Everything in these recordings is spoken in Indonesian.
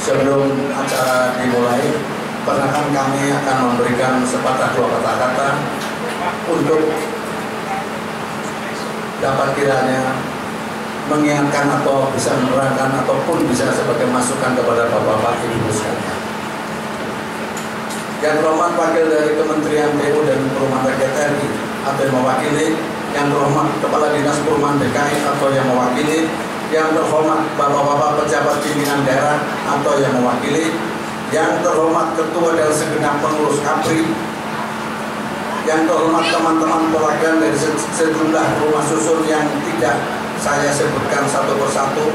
Sebelum acara dimulai, perkenalkan kami akan memberikan sepatah dua kata-kata untuk dapat kiranya mengingatkan atau bisa menerangkan ataupun bisa sebagai masukan kepada Bapak-Bapak Ibu sekalian. Yang terhormat wakil dari Kementerian PU dan Perumahan Rakyat RI atau yang mewakili, yang terhormat Kepala Dinas Perumahan DKI atau yang mewakili, yang terhormat Bapak-Bapak pejabat pimpinan daerah atau yang mewakili, yang terhormat Ketua dan segenap pengurus KAPRI, yang terhormat teman-teman perwakilan dari sejumlah rumah susun yang tidak saya sebutkan satu persatu,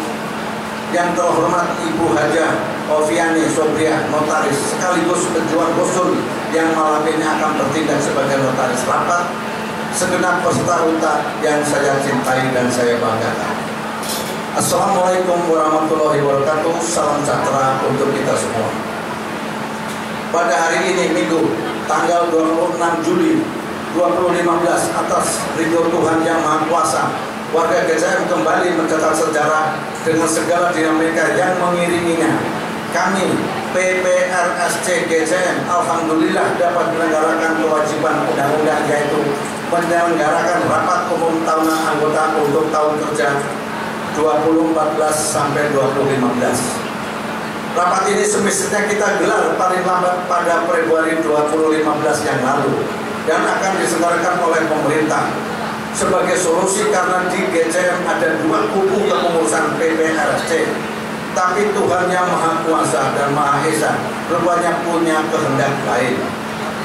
yang terhormat Ibu Hajah Oviani Sobria, notaris sekaligus pejuang usul yang malam ini akan bertindak sebagai notaris rapat, segenap peserta unta yang saya cintai dan saya banggakan. Assalamualaikum warahmatullahi wabarakatuh. Salam sejahtera untuk kita semua. Pada hari ini Minggu tanggal 26 Juli 2015, atas ridho Tuhan Yang Maha Kuasa, warga GCM kembali mencetak sejarah dengan segala dinamika yang mengiringinya. Kami PPRSC GCM alhamdulillah dapat menyelenggarakan kewajiban undang-undang, yaitu menyelenggarakan rapat umum tahunan anggota untuk tahun kerja 2014 sampai 2015. Rapat ini semestinya kita gelar paling lambat pada Februari 2015 yang lalu dan akan diselenggarakan oleh pemerintah sebagai solusi karena di GCM ada dua kubu kepengurusan PPRSC. Tapi Tuhan Yang Maha Kuasa dan Maha Esa rupanya punya kehendak lain.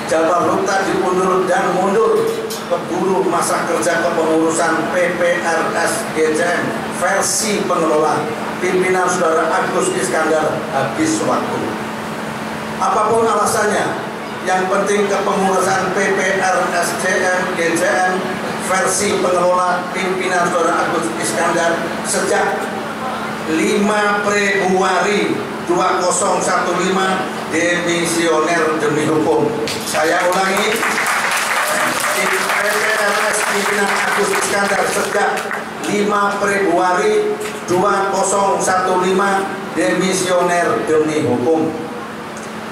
Jadwal rute diundur dan mundur keburu masa kerja kepengurusan PPRS GCM versi pengelola pimpinan Saudara Agus Iskandar habis waktu. Apapun alasannya, yang penting kepengurusan PPRS GCM versi pengelola pimpinan Saudara Agus Iskandar sejak 5 Februari 2015 demisioner demi hukum. Saya ulangi, PPRS pimpinan Agus Iskandar sejak 5 Februari 2015 demisioner demi hukum.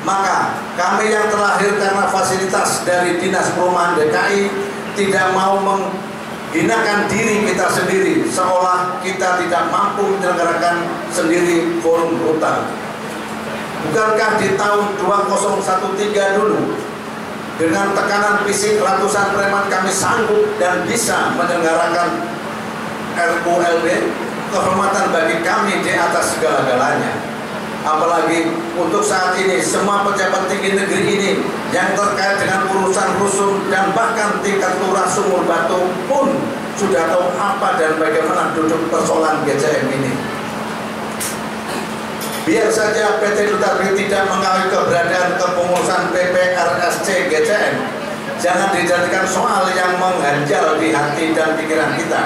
Maka kami yang terlahir karena fasilitas dari Dinas Perumahan DKI tidak mau menghinakan diri kita sendiri seolah kita tidak mampu menyelenggarakan sendiri forum rutan. Bukankah di tahun 2013 dulu dengan tekanan fisik ratusan preman kami sanggup dan bisa menyelenggarakan RULB, kehormatan bagi kami di atas segala-galanya. Apalagi untuk saat ini semua pejabat tinggi negeri ini yang terkait dengan urusan rusun dan bahkan tingkat lurah Sumur Batu pun sudah tahu apa dan bagaimana duduk persoalan GCM ini. Biar saja PT Duta Tri tidak mengakui keberadaan kepengurusan PPRSC GCM, jangan dijadikan soal yang mengganjal di hati dan pikiran kita,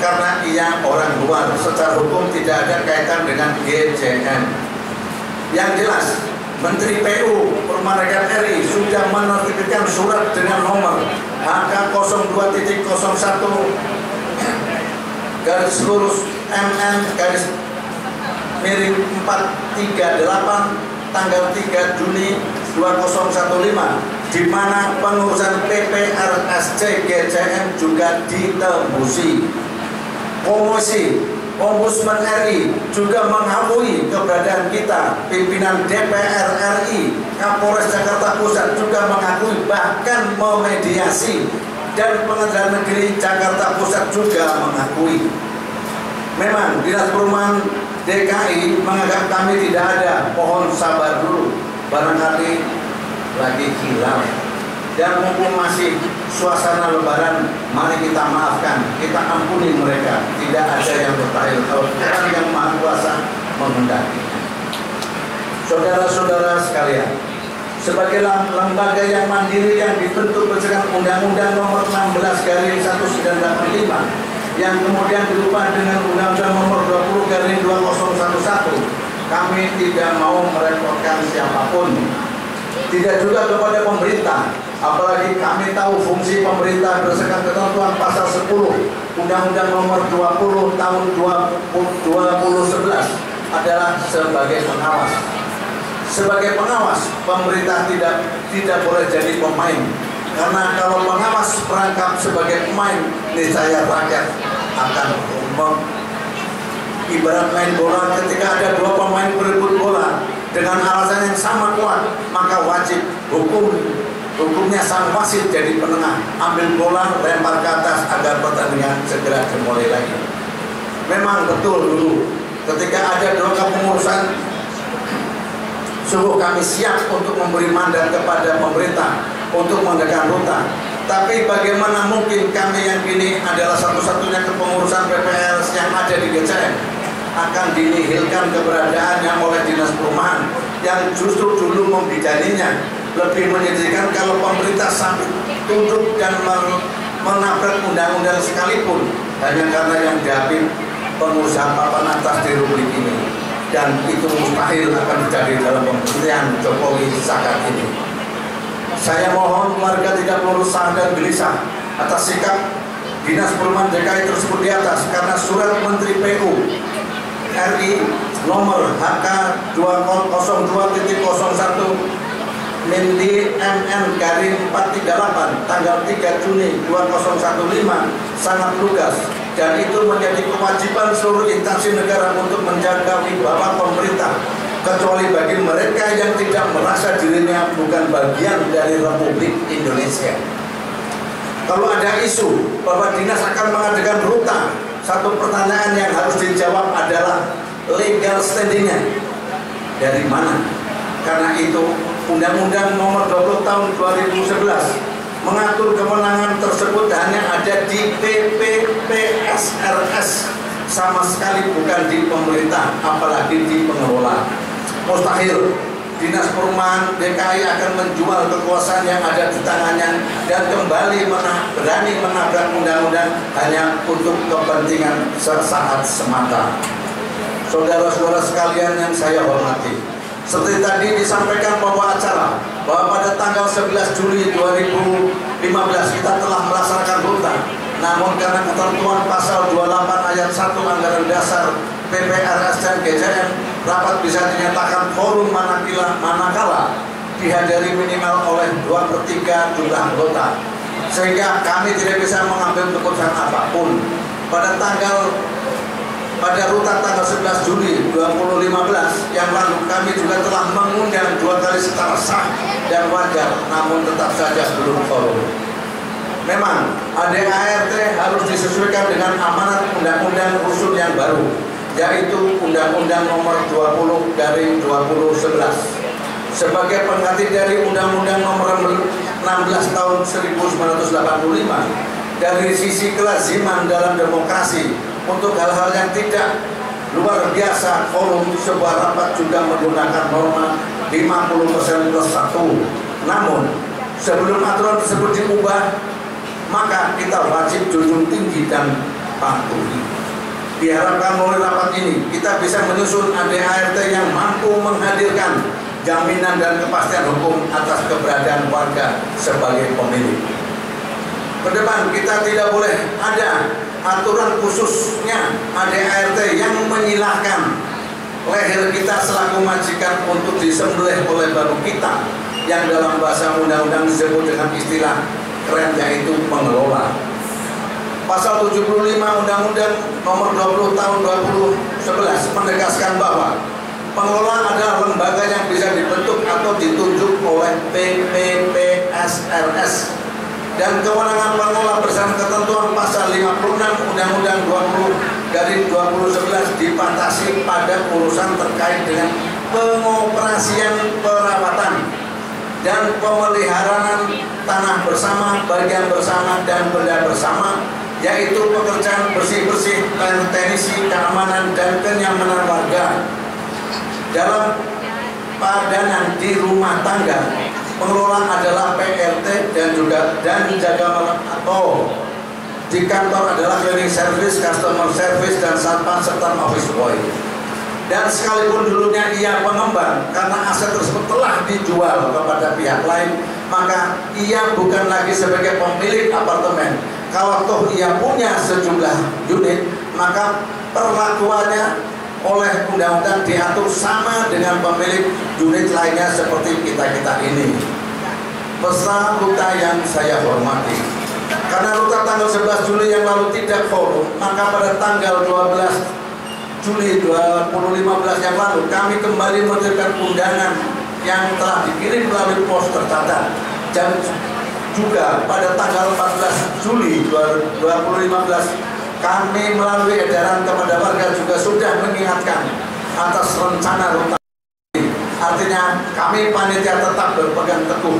karena ia orang luar, secara hukum tidak ada kaitan dengan GCM. Yang jelas, Menteri PU Perumahan Rakyat RI sudah menerbitkan surat dengan nomor HK 02.01 garis lurus MN garis miring 438 tanggal 3 Juni 2015, di mana pengurusan PPRSC GCM juga ditembusi. Komisi Ombudsman RI juga mengakui keberadaan kita. Pimpinan DPR RI, Kapolres Jakarta Pusat juga mengakui, bahkan memediasi, dan Pengadilan Negeri Jakarta Pusat juga mengakui. Memang Dinas Perumahan DKI menganggap kami tidak ada. Mohon sabar dulu, barangkali lagi hilang. Dan mumpung masih suasana lebaran, mari kita maafkan, kita ampuni mereka. Tidak ada yang mustahil kalau Tuhan Yang Maha Kuasa menghendakinya. Saudara-saudara sekalian, sebagai lembaga yang mandiri yang dibentuk berdasarkan Undang-Undang Nomor 16/1985 yang kemudian dirubah dengan Undang-Undang Nomor 20/2011, kami tidak mau merepotkan siapapun, tidak juga kepada pemerintah. Apalagi kami tahu fungsi pemerintah berdasarkan ketentuan pasal 10 Undang-Undang Nomor 20 tahun 2011 adalah sebagai pengawas. Sebagai pengawas, pemerintah tidak boleh jadi pemain. Karena kalau pengawas merangkap sebagai pemain, niscaya rakyat akan ibarat main bola. Ketika ada dua pemain berebut bola dengan alasan yang sama kuat, maka wajib hukumnya sang wasit jadi penengah, ambil bola, lempar ke atas agar pertandingan segera dimulai lagi. Memang betul dulu ketika ada dua kepengurusan, sungguh kami siap untuk memberi mandat kepada pemerintah untuk menegakkan rutan. Tapi bagaimana mungkin kami yang kini adalah satu-satunya kepengurusan PPLS yang ada di DCM akan dinihilkan keberadaannya oleh Dinas Perumahan yang justru dulu membidaninya. Lebih menyedihkan kalau pemerintah sampai tunduk dan menabrak undang-undang sekalipun hanya karena yang dihapin pengusaha papan atas di Republik ini, dan itu mustahil akan terjadi dalam pemerintahan Jokowi saat ini. Saya mohon warga tidak perlu resah dan gelisah atas sikap Dinas Perumahan DKI tersebut di atas, karena surat Menteri PU RI nomor HK 202.01 Mindi MN garing 438 tanggal 3 Juni 2015 sangat lugas, dan itu menjadi kewajiban seluruh instansi negara untuk menjaga wibawa pemerintah, kecuali bagi mereka yang tidak merasa dirinya bukan bagian dari Republik Indonesia. Kalau ada isu bahwa dinas akan mengadakan rutan, satu pertanyaan yang harus dijawab adalah legal standingnya dari mana? Karena itu Undang-Undang Nomor 20 Tahun 2011 mengatur kewenangan tersebut hanya ada di PPPSRS, sama sekali bukan di pemerintah, apalagi di pengelola. Mustahil Dinas Perumahan DKI akan menjual kekuasaan yang ada di tangannya dan kembali berani menabrak undang-undang hanya untuk kepentingan sesaat semata. Saudara-saudara sekalian yang saya hormati, seperti tadi disampaikan bahwa pada tanggal 11 Juli 2015 kita telah melaksanakan rutan. Namun karena ketentuan pasal 28 ayat 1 Anggaran Dasar PPRS dan GJM, rapat bisa dinyatakan forum manakala dihadiri minimal oleh 2/3 jumlah anggota, sehingga kami tidak bisa mengambil keputusan apapun. Pada rutan tanggal 11 Juli 2015 yang lalu, kami juga telah mengundang 2 kali secara sah dan wajar, namun tetap saja belum forum. Memang ADART harus disesuaikan dengan amanat Undang-Undang Rusun yang baru, yaitu Undang-Undang Nomor 20 dari 2011 sebagai pengganti dari Undang-Undang Nomor 16 Tahun 1985. Dari sisi kelaziman dalam demokrasi, untuk hal-hal yang tidak luar biasa, forum sebuah rapat juga menggunakan norma 50% plus 1. Namun sebelum aturan tersebut diubah, maka kita wajib junjung tinggi dan patuhi. Diharapkan melalui rapat ini kita bisa menyusun ADART yang mampu menghadirkan jaminan dan kepastian hukum atas keberadaan warga sebagai pemilik. Ke depan kita tidak boleh ada aturan khususnya ADART yang menyilahkan leher kita selaku majikan untuk disembelih oleh baru kita, yang dalam bahasa undang-undang disebut dengan istilah keren, yaitu pengelola. Pasal 75 Undang-Undang Nomor 20 Tahun 2011 menegaskan bahwa pengelola adalah lembaga yang bisa dibentuk atau ditunjuk oleh PPPSRS, dan kewenangan pengelola bersama ketentuan pasal 56 Undang-Undang 20 dari 2011 dibatasi pada urusan terkait dengan pengoperasian, perawatan, dan pemeliharaan tanah bersama, bagian bersama, dan benda bersama, yaitu pekerjaan bersih-bersih, teknisi, keamanan, dan kenyamanan warga. Dalam padanan di rumah tangga, pengelola adalah PLT dan jaga malam, atau di kantor adalah cleaning service, customer service, dan satpam serta office boy. Dan sekalipun dulunya ia pengembang, karena aset tersebut telah dijual kepada pihak lain, maka ia bukan lagi sebagai pemilik apartemen. Kalau toh ia punya sejumlah unit, maka perlakuannya oleh undang-undang diatur sama dengan pemilik unit lainnya seperti kita-kita ini. Pesan Ruta yang saya hormati, karena Ruta tanggal 11 Juli yang lalu tidak forum, maka pada tanggal 12 Juli 2015 yang lalu kami kembali menerbitkan undangan yang telah dikirim melalui pos tercatat. Dan juga pada tanggal 14 Juli 2015 kami melalui edaran kepada warga juga sudah mengingatkan atas rencana Ruta. Artinya kami panitia tetap berpegang teguh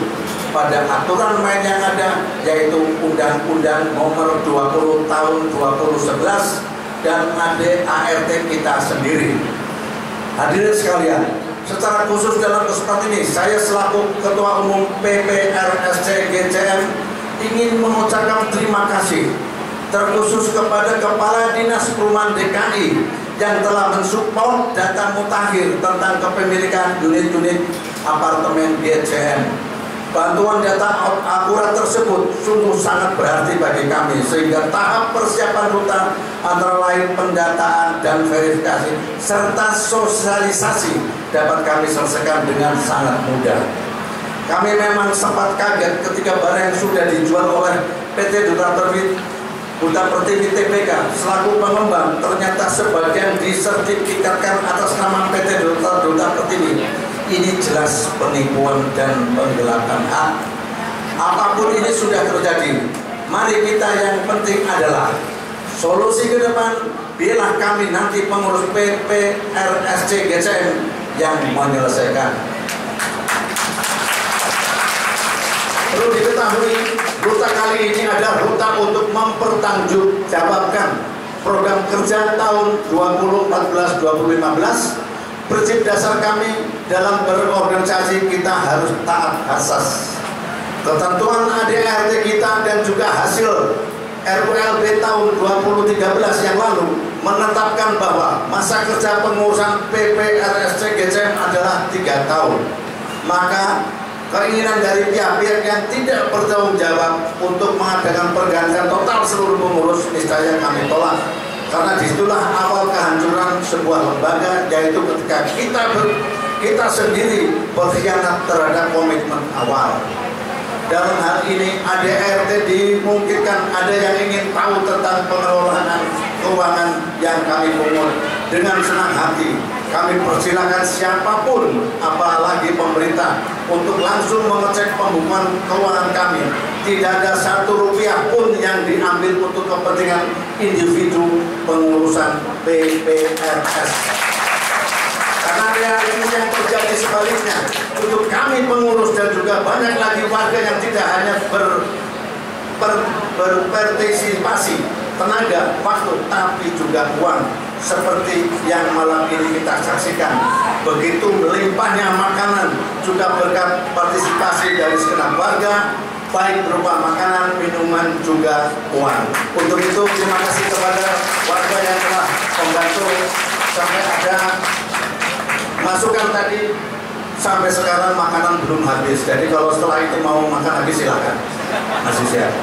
pada aturan main yang ada, yaitu Undang-Undang Nomor 20 Tahun 2011 dan ADART kita sendiri. Hadirin sekalian, secara khusus dalam kesempatan ini saya selaku Ketua Umum PPRSC GCM ingin mengucapkan terima kasih terkhusus kepada Kepala Dinas Perumahan DKI yang telah mensupport data mutakhir tentang kepemilikan unit-unit apartemen GCM. Bantuan data akurat tersebut sungguh sangat berarti bagi kami, sehingga tahap persiapan Ruta antara lain pendataan dan verifikasi serta sosialisasi dapat kami selesaikan dengan sangat mudah. Kami memang sempat kaget ketika barang yang sudah dijual oleh PT Duta Pertiwi Tbk selaku pengembang ternyata sebagian disertifikatkan atas nama PT Duta Pertiwi. Ini jelas penipuan dan penggelapan hak. Apapun ini sudah terjadi, mari kita yang penting adalah solusi ke depan. Biarlah kami nanti pengurus PPRSC GCM yang menyelesaikan. Perlu diketahui, Ruta kali ini adalah Ruta untuk mempertanggungjawabkan program kerja tahun 2014-2015. Prinsip dasar kami dalam berorganisasi, kita harus taat asas ketentuan ADART kita dan juga hasil RULB tahun 2013 yang lalu menetapkan bahwa masa kerja pengurusan PPRSC GCM adalah 3 tahun. Maka keinginan dari pihak-pihak yang tidak bertanggung jawab untuk mengadakan pergantian total seluruh pengurus niscaya kami tolak. Karena disitulah awal kehancuran sebuah lembaga, yaitu ketika kita sendiri berkhianat terhadap komitmen awal. Dalam hal ini ADART dimungkinkan ada yang ingin tahu tentang pengelolaan keuangan yang kami pungut. Dengan senang hati kami persilakan siapapun, apalagi pemerintah, untuk langsung mengecek pembukuan keuangan kami. Tidak ada 1 rupiah pun yang diambil untuk kepentingan individu pengurusan PPRS. Karena realitas yang terjadi sebaliknya, untuk kami pengurus dan juga banyak lagi warga yang tidak hanya berpartisipasi tenaga, waktu, tapi juga uang, seperti yang malam ini kita saksikan. Begitu melimpahnya makanan juga berkat partisipasi dari segenap warga, baik berupa makanan, minuman, juga uang. Untuk itu terima kasih kepada warga yang telah membantu sampai ada masukan tadi. Sampai sekarang makanan belum habis. Jadi kalau setelah itu mau makan lagi silakan. Masih siap.